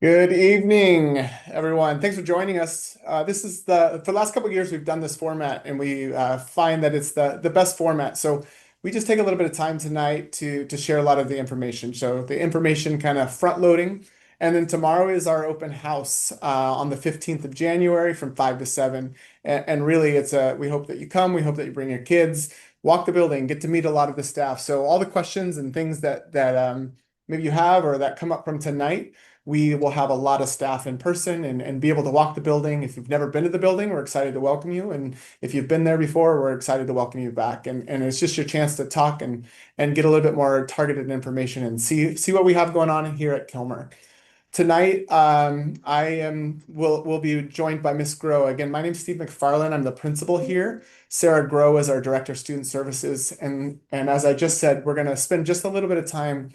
Good evening, everyone. Thanks for joining us. This is for the last couple of years we've done this format, and we find that it's the best format. So we just take a little bit of time tonight to share a lot of the information. So the information kind of front loading, and then tomorrow is our open house on the 15th of January from 5 to 7. And really, we hope that you come. We hope that you bring your kids, walk the building, get to meet a lot of the staff. So all the questions and things that maybe you have or that come up from tonight. We will have a lot of staff in person and be able to walk the building. If you've never been to the building, we're excited to welcome you. And if you've been there before, we're excited to welcome you back. And it's just your chance to talk and get a little bit more targeted information and see what we have going on here at Kilmer. Tonight, will be joined by Miss Grow. Again, my name's Steve McFarland. I'm the principal here. Sarah Grow is our Director of Student Services. And as I just said, we're going to spend just a little bit of time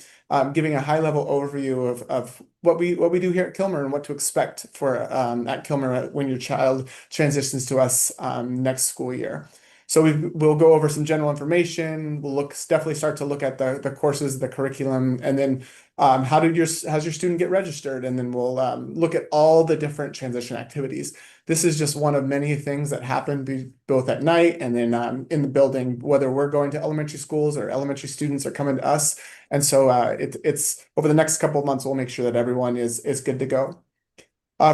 giving a high-level overview of what we do here at Kilmer and what to expect for at Kilmer when your child transitions to us next school year. So we'll go over some general information. We'll definitely start to look at the courses, the curriculum, and then how's your student get registered? And then we'll look at all the different transition activities. This is just one of many things that happen both at night and then in the building, whether we're going to elementary schools or elementary students are coming to us. And so it's over the next couple of months, we'll make sure that everyone is good to go.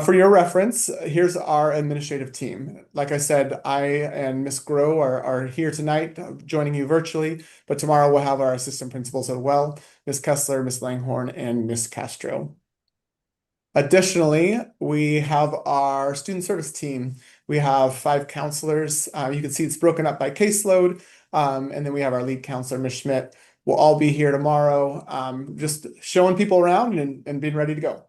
For your reference, here's our administrative team. Like I said, I and Miss Grow are here tonight, joining you virtually, but tomorrow we'll have our assistant principals as well, Miss Kessler, Miss Langhorn, and Miss Castro. Additionally, we have our student service team. We have 5 counselors. You can see it's broken up by caseload, and then we have our lead counselor, Miss Schmidt. We'll all be here tomorrow, just showing people around and being ready to go.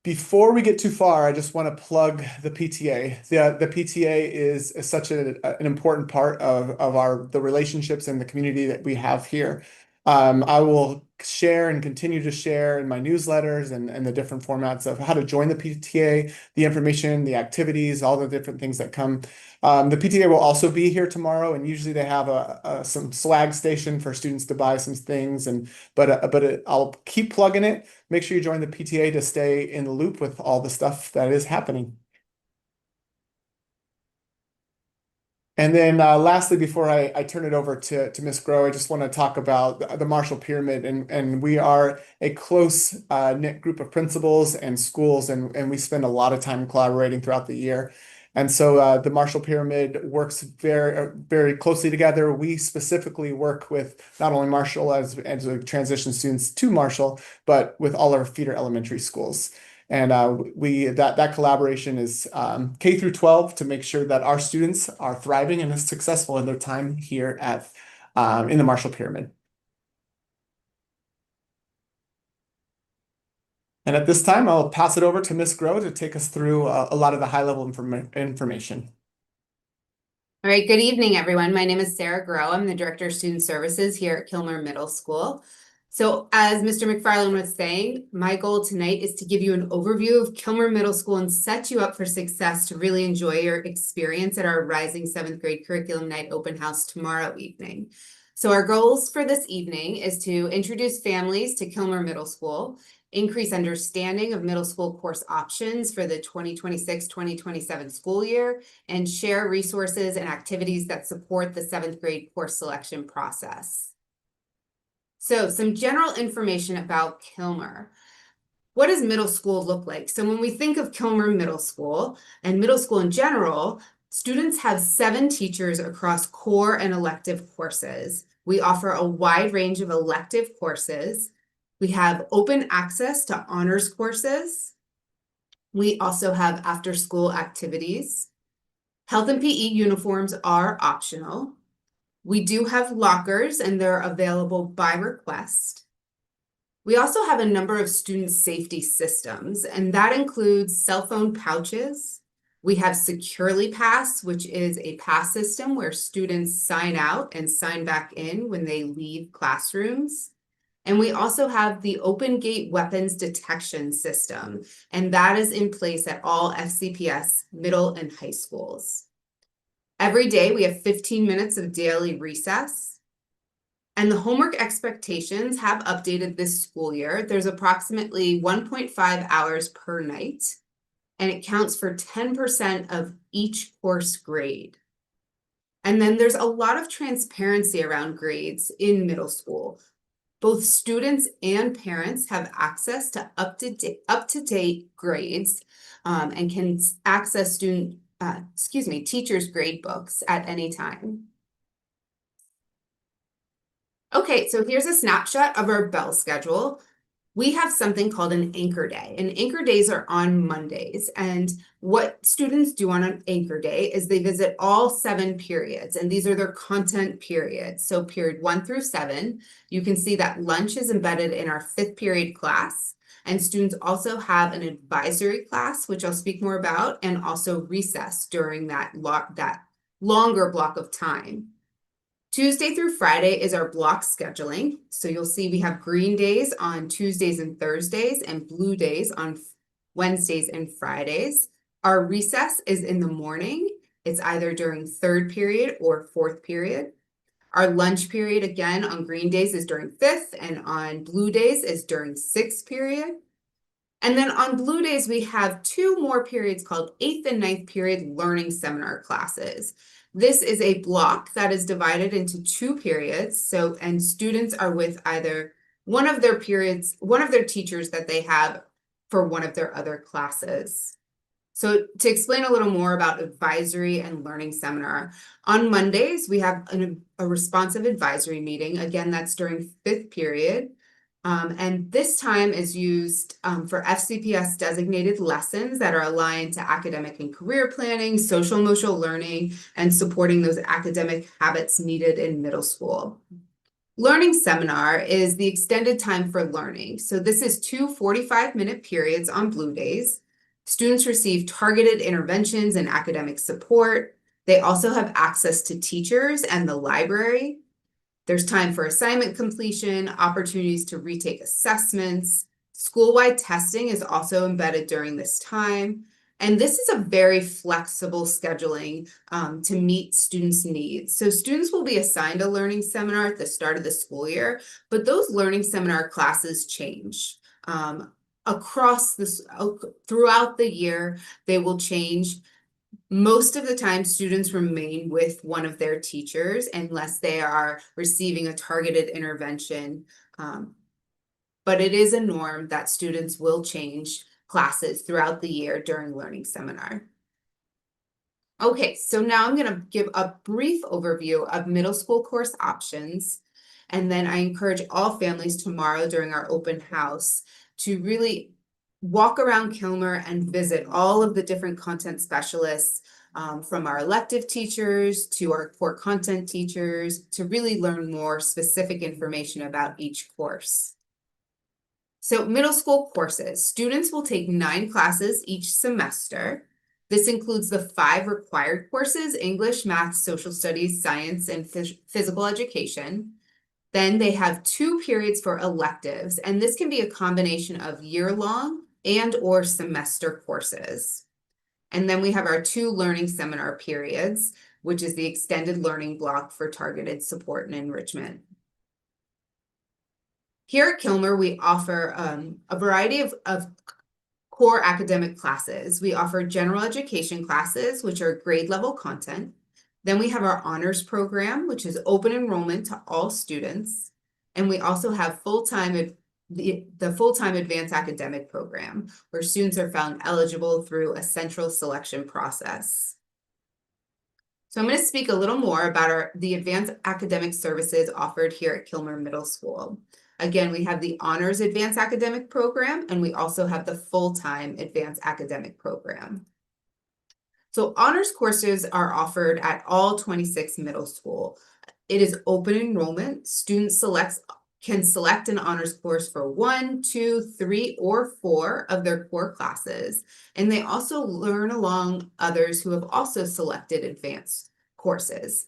Before we get too far, I just want to plug the PTA. The PTA is such an important part of the relationships and the community that we have here. I will share and continue to share in my newsletters and the different formats of how to join the PTA, the information, the activities, all the different things that come. The PTA will also be here tomorrow, and usually they have some swag station for students to buy some things. I'll keep plugging it. Make sure you join the PTA to stay in the loop with all the stuff that is happening. And then lastly, before I turn it over to Ms. Grow, I just want to talk about the Marshall Pyramid. And we are a close knit group of principals and schools, and we spend a lot of time collaborating throughout the year. And so the Marshall Pyramid works very closely together. We specifically work with not only Marshall as we transition students to Marshall, but with all our feeder elementary schools. And that collaboration is K through 12 to make sure that our students are thriving and successful in their time here in the Marshall Pyramid. And at this time, I'll pass it over to Ms. Grow to take us through a lot of the high-level information. All right, good evening, everyone. My name is Sarah Grow. I'm the Director of Student Services here at Kilmer Middle School. So as Mr. McFarland was saying, my goal tonight is to give you an overview of Kilmer Middle School and set you up for success to really enjoy your experience at our Rising 7th Grade Curriculum Night Open House tomorrow evening. So our goals for this evening is to introduce families to Kilmer Middle School, increase understanding of middle school course options for the 2026-2027 school year, and share resources and activities that support the 7th grade course selection process. So some general information about Kilmer. What does middle school look like? So when we think of Kilmer Middle School and middle school in general, students have 7 teachers across core and elective courses. We offer a wide range of elective courses. We have open access to honors courses. We also have after-school activities. Health and PE uniforms are optional. We do have lockers, and they're available by request. We also have a number of student safety systems, and that includes cell phone pouches. We have Securely Pass, which is a pass system where students sign out and sign back in when they leave classrooms. And we also have the Open Gate Weapons Detection System, and that is in place at all FCPS middle and high schools. Every day we have 15 minutes of daily recess. And the homework expectations have updated this school year. There's approximately 1.5 hours per night, and it counts for 10% of each course grade. And then there's a lot of transparency around grades in middle school. Both students and parents have access to up-to-date grades and can access teachers' grade books at any time. Okay, so here's a snapshot of our bell schedule. We have something called an anchor day, and anchor days are on Mondays. And what students do on an anchor day is they visit all 7 periods, and these are their content periods. So period 1 through 7, you can see that lunch is embedded in our 5th period class. And students also have an advisory class, which I'll speak more about, and also recess during that longer block of time. Tuesday through Friday is our block scheduling. So you'll see we have green days on Tuesdays and Thursdays and blue days on Wednesdays and Fridays. Our recess is in the morning. It's either during 3rd period or 4th period. Our lunch period, again, on green days is during 5th, and on blue days is during 6th period. And then on blue days, we have 2 more periods called 8th and 9th period learning seminar classes. This is a block that is divided into 2 periods. So, and students are with either one of their teachers that they have for one of their other classes. So to explain a little more about advisory and learning seminar, on Mondays, we have a responsive advisory meeting. Again, that's during 5th period. And this time is used for FCPS designated lessons that are aligned to academic and career planning, social emotional learning, and supporting those academic habits needed in middle school. Learning seminar is the extended time for learning. So this is 2 45-minute periods on blue days. Students receive targeted interventions and academic support. They also have access to teachers and the library. There's time for assignment completion, opportunities to retake assessments. School-wide testing is also embedded during this time. And this is a very flexible scheduling to meet students' needs. So students will be assigned a learning seminar at the start of the school year, but those learning seminar classes change. Throughout the year, they will change. Most of the time, students remain with one of their teachers unless they are receiving a targeted intervention. But it is a norm that students will change classes throughout the year during learning seminar. Okay, so now I'm going to give a brief overview of middle school course options. And then I encourage all families tomorrow during our open house to really walk around Kilmer and visit all of the different content specialists, from our elective teachers to our core content teachers, to really learn more specific information about each course. So middle school courses, students will take 9 classes each semester. This includes the 5 required courses: English, math, social studies, science, and physical education. Then they have 2 periods for electives, and this can be a combination of year-long and or semester courses. And then we have our 2 learning seminar periods, which is the extended learning block for targeted support and enrichment. Here at Kilmer, we offer a variety of core academic classes. We offer general education classes, which are grade level content. Then we have our honors program, which is open enrollment to all students. And we also have the full-time advanced academic program, where students are found eligible through a central selection process. So I'm going to speak a little more about the advanced academic services offered here at Kilmer Middle School. Again, we have the honors advanced academic program, and we also have the full-time advanced academic program. So honors courses are offered at all 26 middle school. It is open enrollment. Students can select an honors course for 1, 2, 3, or 4 of their core classes. And they also learn along others who have also selected advanced courses.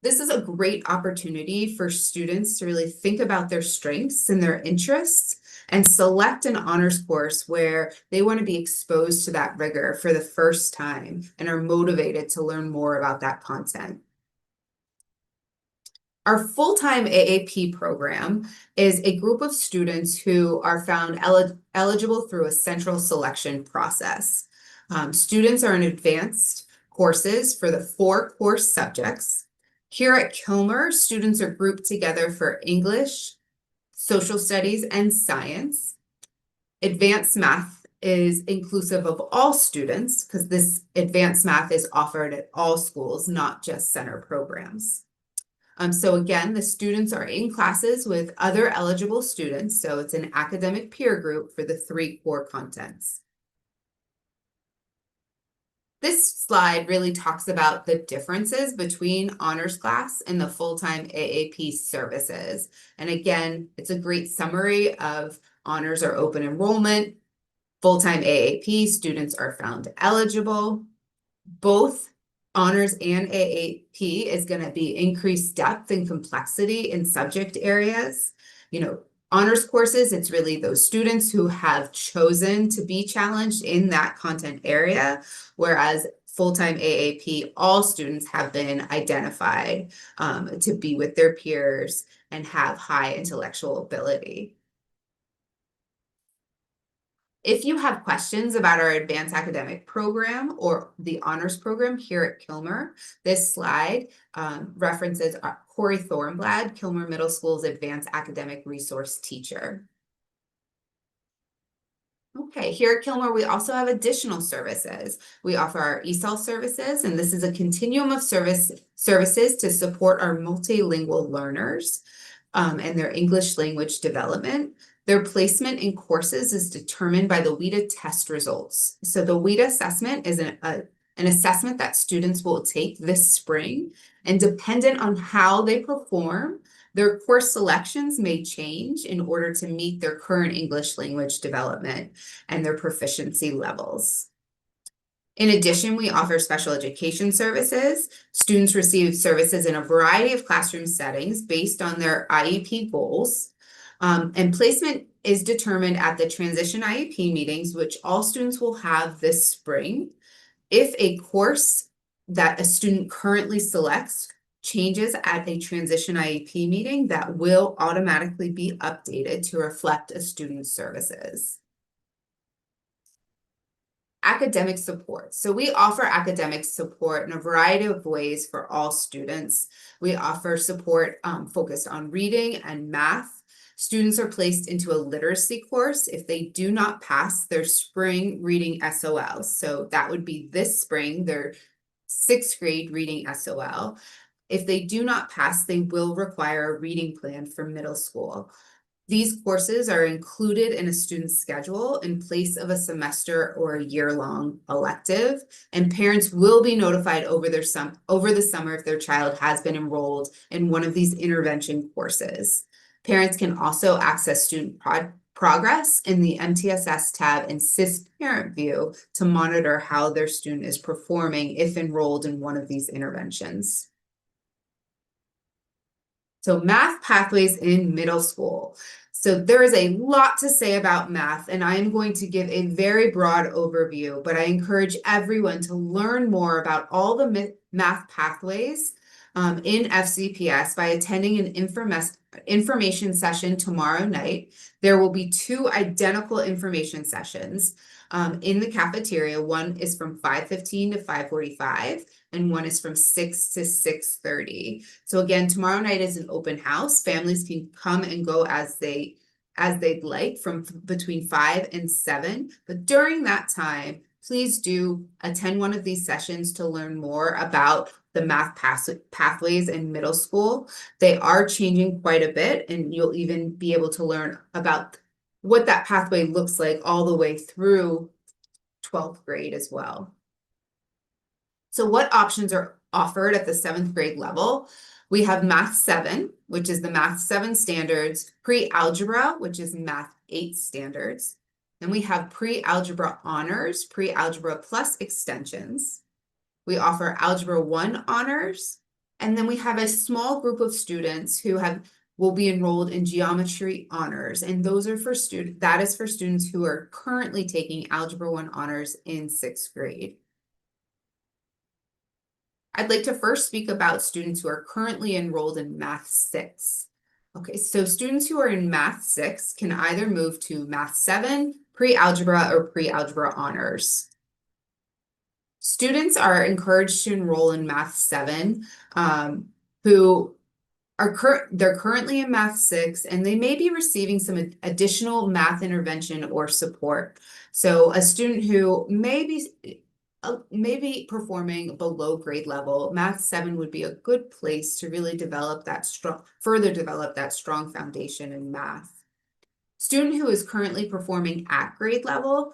This is a great opportunity for students to really think about their strengths and their interests and select an honors course where they want to be exposed to that rigor for the first time and are motivated to learn more about that content. Our full-time AAP program is a group of students who are found eligible through a central selection process. Students are in advanced courses for the 4 course subjects. Here at Kilmer, students are grouped together for English, social studies, and science. Advanced math is inclusive of all students because this advanced math is offered at all schools, not just center programs. So again, the students are in classes with other eligible students, so it's an academic peer group for the 3 core contents. This slide really talks about the differences between honors class and the full-time AAP services. And again, it's a great summary of honors or open enrollment. Full-time AAP students are found eligible. Both honors and AAP is going to be increased depth and complexity in subject areas. Honors courses, it's really those students who have chosen to be challenged in that content area, whereas full-time AAP, all students have been identified to be with their peers and have high intellectual ability. If you have questions about our advanced academic program or the honors program here at Kilmer, this slide references Corey Thornblad, Kilmer Middle School's advanced academic resource teacher. Okay, here at Kilmer, we also have additional services. We offer our ESOL services, and this is a continuum of services to support our multilingual learners and their English language development. Their placement in courses is determined by the WIDA test results. So the WIDA assessment is an assessment that students will take this spring, and dependent on how they perform, their course selections may change in order to meet their current English language development and their proficiency levels. In addition, we offer special education services. Students receive services in a variety of classroom settings based on their IEP goals. And placement is determined at the transition IEP meetings, which all students will have this spring. If a course that a student currently selects changes at a transition IEP meeting, that will automatically be updated to reflect a student's services. Academic support. So we offer academic support in a variety of ways for all students. We offer support focused on reading and math. Students are placed into a literacy course if they do not pass their spring reading SOL. So that would be this spring, their 6th grade reading SOL. If they do not pass, they will require a reading plan for middle school. These courses are included in a student's schedule in place of a semester or a year-long elective, and parents will be notified over the summer if their child has been enrolled in one of these intervention courses. Parents can also access student progress in the MTSS tab and SIS parent view to monitor how their student is performing if enrolled in one of these interventions. So math pathways in middle school. So there is a lot to say about math, and I am going to give a very broad overview, but I encourage everyone to learn more about all the math pathways in FCPS by attending an information session tomorrow night. There will be 2 identical information sessions in the cafeteria. One is from 5:15 to 5:45, and one is from 6 to 6:30. So again, tomorrow night is an open house. Families can come and go as they'd like from between 5 and 7. But during that time, please do attend one of these sessions to learn more about the math pathways in middle school. They are changing quite a bit, and you'll even be able to learn about what that pathway looks like all the way through 12th grade as well. So what options are offered at the 7th grade level? We have Math 7, which is the Math 7 standards, pre-algebra, which is Math 8 standards. Then we have pre-algebra honors, pre-algebra plus extensions. We offer Algebra 1 honors, and then we have a small group of students who will be enrolled in geometry honors, and those are for students who are currently taking Algebra 1 honors in 6th grade. I'd like to first speak about students who are currently enrolled in Math 6. Okay, so students who are in Math 6 can either move to Math 7, pre-algebra, or pre-algebra honors. Students are encouraged to enroll in Math 7, who they're currently in Math 6, and they may be receiving some additional math intervention or support. So a student who may be performing below grade level, Math 7 would be a good place to really further develop that strong foundation in math. Student who is currently performing at grade level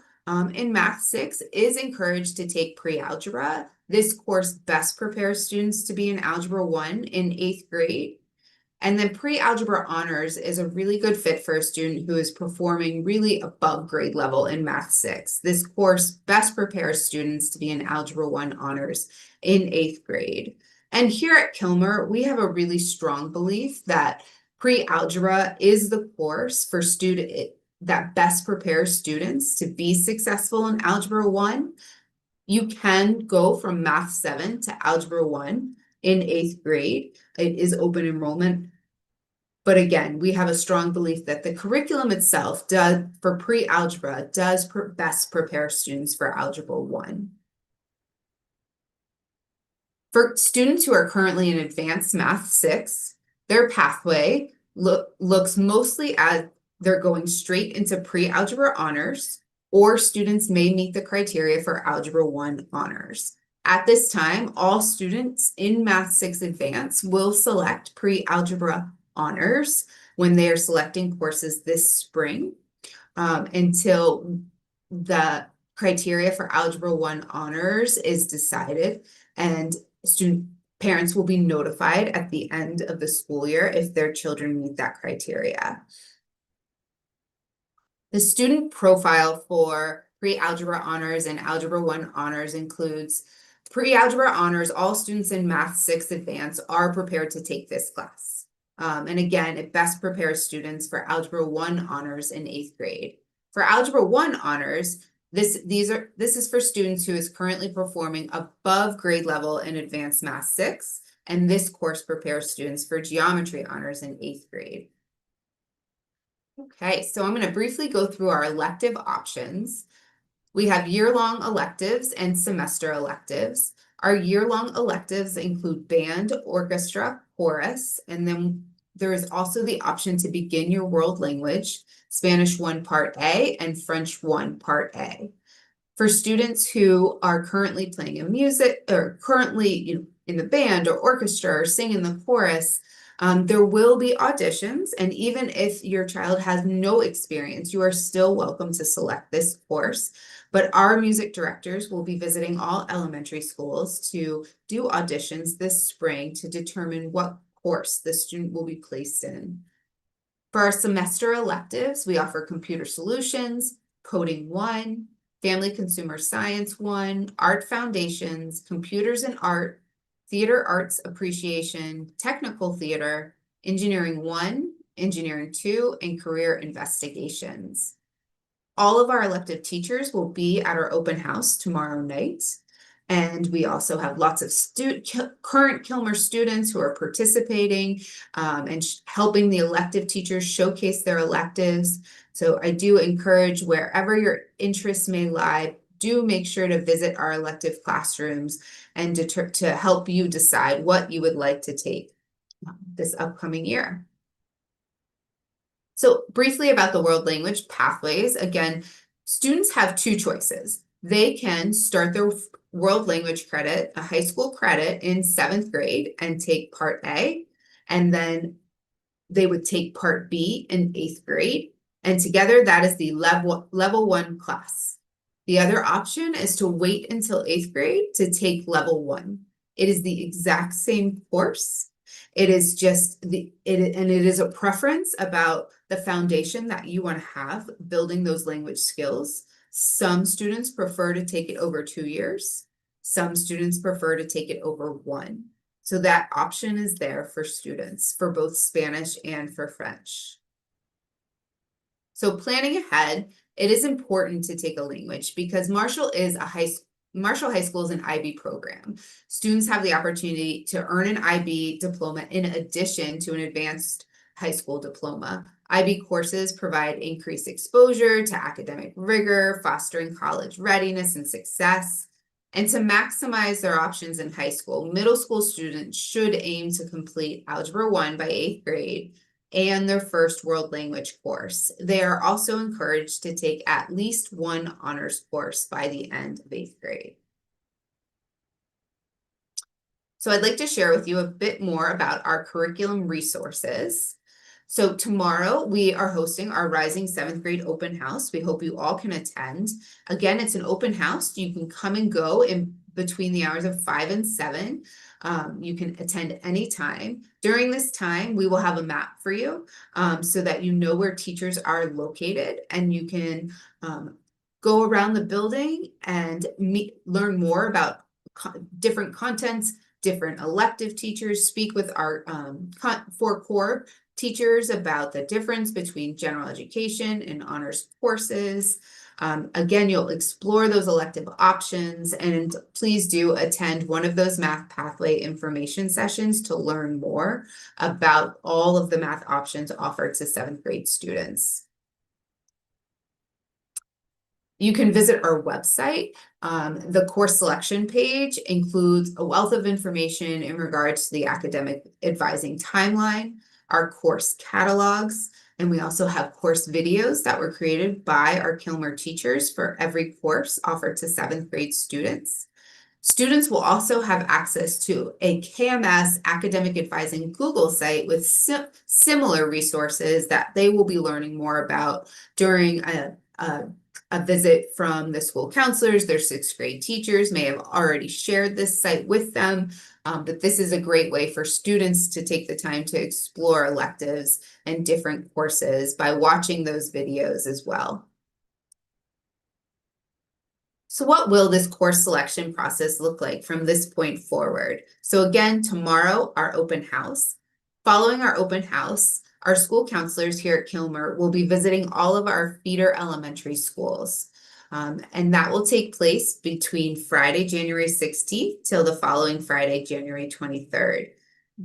in Math 6 is encouraged to take pre-algebra. This course best prepares students to be in Algebra 1 in 8th grade. And then pre-algebra honors is a really good fit for a student who is performing really above grade level in Math 6. This course best prepares students to be in Algebra 1 honors in 8th grade. And here at Kilmer, we have a really strong belief that pre-algebra is the course for that best prepares students to be successful in Algebra 1. You can go from Math 7 to Algebra 1 in 8th grade. It is open enrollment. But again, we have a strong belief that the curriculum itself for pre-algebra best prepare students for Algebra 1. For students who are currently in Advanced Math 6, their pathway looks mostly as they're going straight into pre-algebra honors, or students may meet the criteria for Algebra 1 honors. At this time, all students in Math 6 Advanced will select pre-algebra honors when they are selecting courses this spring until the criteria for Algebra 1 honors is decided, and student parents will be notified at the end of the school year if their children meet that criteria. The student profile for pre-algebra honors and Algebra 1 honors includes pre-algebra honors. All students in Math 6 Advanced are prepared to take this class. And again, it best prepares students for Algebra 1 honors in 8th grade. For Algebra 1 honors, this is for students who is currently performing above grade level in Advanced Math 6, and this course prepares students for geometry honors in 8th grade. Okay, so I'm going to briefly go through our elective options. We have year-long electives and semester electives. Our year-long electives include band, orchestra, chorus, and then there is also the option to begin your world language, Spanish 1 Part A and French 1 Part A. For students who are currently playing in music or currently in the band or orchestra or singing the chorus, there will be auditions, and even if your child has no experience, you are still welcome to select this course. But our music directors will be visiting all elementary schools to do auditions this spring to determine what course the student will be placed in. For our semester electives, we offer Computer Solutions, Coding 1, Family Consumer Science 1, Art Foundations, Computers and Art, Theater Arts Appreciation, Technical Theater, Engineering 1, Engineering 2, and Career Investigations. All of our elective teachers will be at our open house tomorrow night. And we also have lots of current Kilmer students who are participating and helping the elective teachers showcase their electives. So I do encourage, wherever your interests may lie, do make sure to visit our elective classrooms and to help you decide what you would like to take this upcoming year. So briefly about the world language pathways. Again, students have two choices. They can start their world language credit, a high school credit, in 7th grade and take Part A, and then they would take Part B in 8th grade, and together that is the level 1 class. The other option is to wait until 8th grade to take level 1. It is the exact same course. It is just it is a preference about the foundation that you want to have building those language skills. Some students prefer to take it over 2 years. Some students prefer to take it over 1. So that option is there for students for both Spanish and for French. So planning ahead, it is important to take a language because Marshall is a Marshall High School is an IB program. Students have the opportunity to earn an IB diploma in addition to an advanced high school diploma. IB courses provide increased exposure to academic rigor, fostering college readiness and success. And to maximize their options in high school, middle school students should aim to complete Algebra 1 by 8th grade and their first world language course. They are also encouraged to take at least one honors course by the end of 8th grade. So I'd like to share with you a bit more about our curriculum resources. So tomorrow we are hosting our Rising 7th Grade Open House. We hope you all can attend. Again, it's an open house. You can come and go in between the hours of 5 and 7. You can attend anytime. During this time, we will have a map for you so that you know where teachers are located, and you can go around the building and learn more about different contents, different elective teachers, speak with our 4 core teachers about the difference between general education and honors courses. Again, you'll explore those elective options, and please do attend one of those math pathway information sessions to learn more about all of the math options offered to 7th grade students. You can visit our website. The course selection page includes a wealth of information in regards to the academic advising timeline, our course catalogs, and we also have course videos that were created by our Kilmer teachers for every course offered to 7th grade students. Students will also have access to a KMS academic advising Google site with similar resources that they will be learning more about during a visit from the school counselors. Their 6th grade teachers may have already shared this site with them, but this is a great way for students to take the time to explore electives and different courses by watching those videos as well. So what will this course selection process look like from this point forward? So again, tomorrow, our open house. Following our open house, our school counselors here at Kilmer will be visiting all of our feeder elementary schools. And that will take place between Friday, January 16th till the following Friday, January 23rd.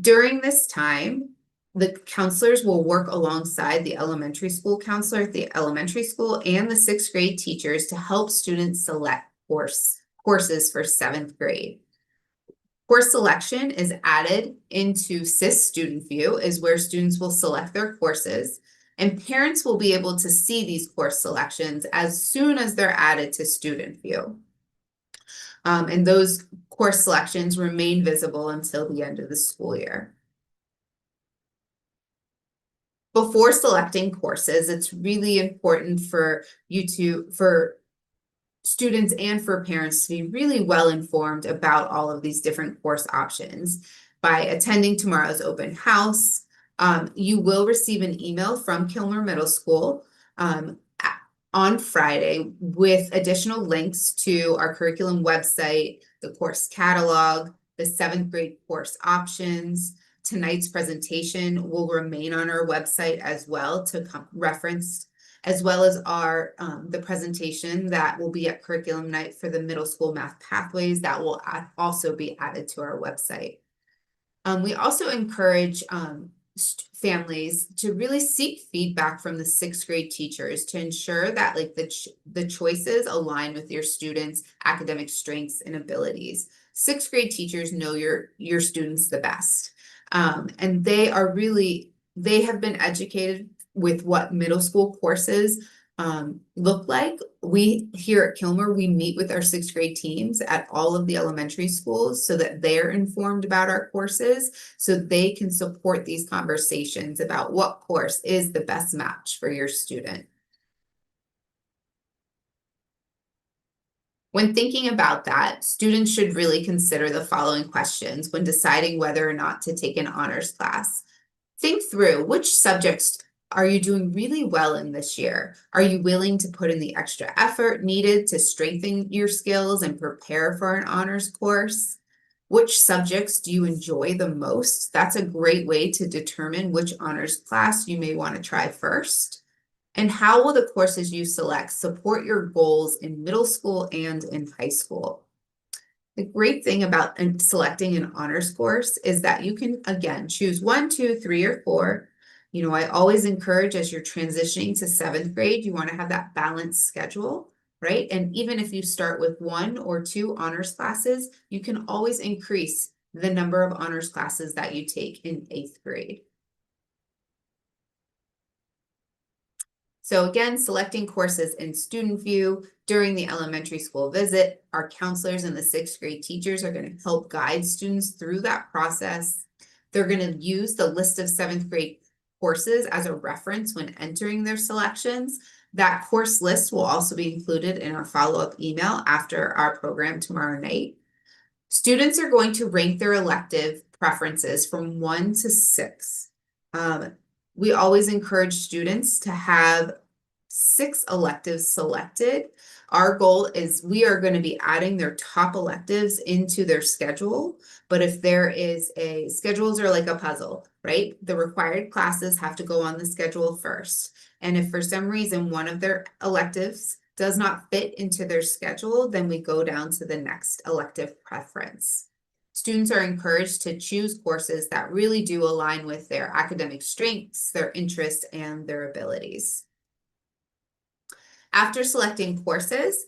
During this time, the counselors will work alongside the elementary school counselor at the elementary school and the 6th grade teachers to help students select courses for 7th grade. Course selection is added into SIS Student View, is where students will select their courses, and parents will be able to see these course selections as soon as they're added to Student View. And those course selections remain visible until the end of the school year. Before selecting courses, it's really important for students and for parents to be really well informed about all of these different course options. By attending tomorrow's open house, you will receive an email from Kilmer Middle School on Friday with additional links to our curriculum website, the course catalog, the 7th grade course options. Tonight's presentation will remain on our website as well to reference, as well as our the presentation that will be at curriculum night for the middle school math pathways that will also be added to our website. We also encourage families to really seek feedback from the 6th grade teachers to ensure that like the choices align with your students' academic strengths and abilities. 6th grade teachers know your students the best. And they have been educated with what middle school courses look like. We here at Kilmer, we meet with our 6th grade teams at all of the elementary schools so that they're informed about our courses, so they can support these conversations about what course is the best match for your student. When thinking about that, students should really consider the following questions when deciding whether or not to take an honors class. Think through which subjects are you doing really well in this year? Are you willing to put in the extra effort needed to strengthen your skills and prepare for an honors course? Which subjects do you enjoy the most? That's a great way to determine which honors class you may want to try first. And how will the courses you select support your goals in middle school and in high school? The great thing about selecting an honors course is that you can, again, choose 1, 2, 3, or 4. You know, I always encourage as you're transitioning to 7th grade, you want to have that balanced schedule, right? And even if you start with 1 or 2 honors classes, you can always increase the number of honors classes that you take in 8th grade. So again, selecting courses in student view during the elementary school visit, our counselors and the 6th grade teachers are going to help guide students through that process. They're going to use the list of 7th grade courses as a reference when entering their selections. That course list will also be included in our follow-up email after our program tomorrow night. Students are going to rank their elective preferences from 1 to 6. We always encourage students to have 6 electives selected. Our goal is we are going to be adding their top electives into their schedule. But if there is schedules are like a puzzle, right? The required classes have to go on the schedule first. And if for some reason one of their electives does not fit into their schedule, then we go down to the next elective preference. Students are encouraged to choose courses that really do align with their academic strengths, their interests, and their abilities. After selecting courses,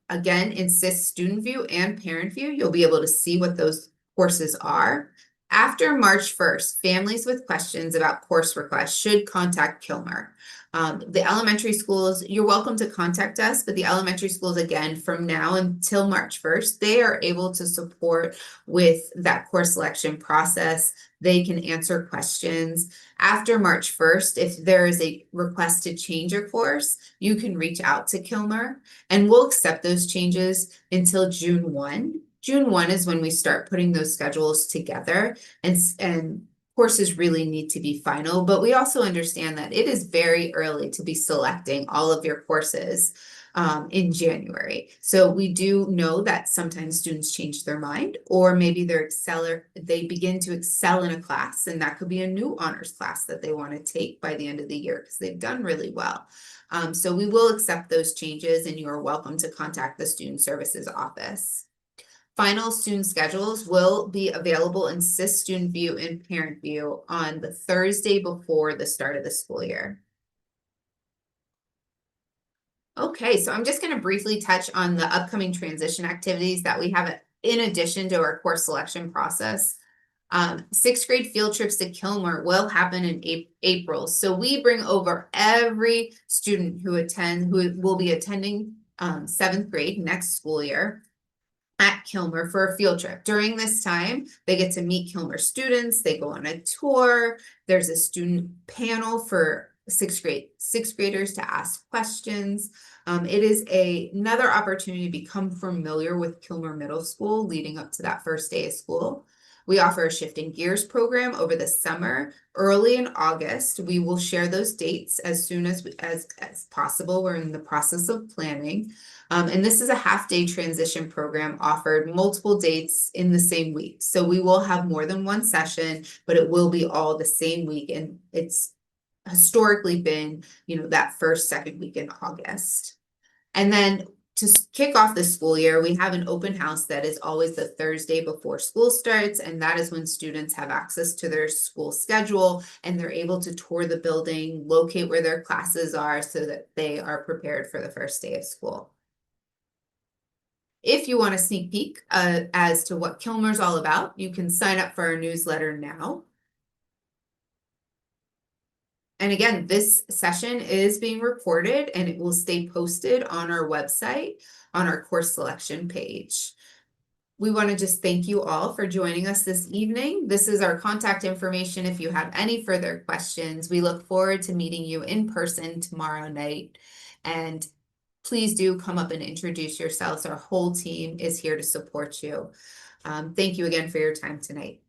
again, in SIS Student View and Parent View, you'll be able to see what those courses are. After March 1st, families with questions about course requests should contact Kilmer. The elementary schools, you're welcome to contact us, but the elementary schools, again, from now until March 1st, they are able to support with that course selection process. They can answer questions. After March 1st, if there is a request to change a course, you can reach out to Kilmer and we'll accept those changes until June 1. June 1 is when we start putting those schedules together and courses really need to be final, but we also understand that it is very early to be selecting all of your courses in January. So we do know that sometimes students change their mind, or maybe they begin to excel in a class, and that could be a new honors class that they want to take by the end of the year because they've done really well. So we will accept those changes, and you are welcome to contact the Student Services Office. Final student schedules will be available in SIS Student View and Parent View on the Thursday before the start of the school year. Okay, so I'm just going to briefly touch on the upcoming transition activities that we have in addition to our course selection process. 6th grade field trips to Kilmer will happen in April. So we bring over every student who will be attending 7th grade next school year at Kilmer for a field trip. During this time, they get to meet Kilmer students, they go on a tour, there's a student panel for 6th graders to ask questions. It is another opportunity to become familiar with Kilmer Middle School leading up to that first day of school. We offer a Shifting Gears program over the summer. Early in August, we will share those dates as soon as possible. We're in the process of planning. And this is a half-day transition program offered multiple dates in the same week. So we will have more than one session, but it will be all the same week. And it's historically been, that first, second week in August. And then to kick off the school year, we have an open house that is always the Thursday before school starts, and that is when students have access to their school schedule and they're able to tour the building, locate where their classes are so that they are prepared for the first day of school. If you want a sneak peek as to what Kilmer's all about, you can sign up for our newsletter now. And again, this session is being recorded and it will stay posted on our website on our course selection page. We want to just thank you all for joining us this evening. This is our contact information if you have any further questions. We look forward to meeting you in person tomorrow night. And please do come up and introduce yourselves. Our whole team is here to support you. Thank you again for your time tonight.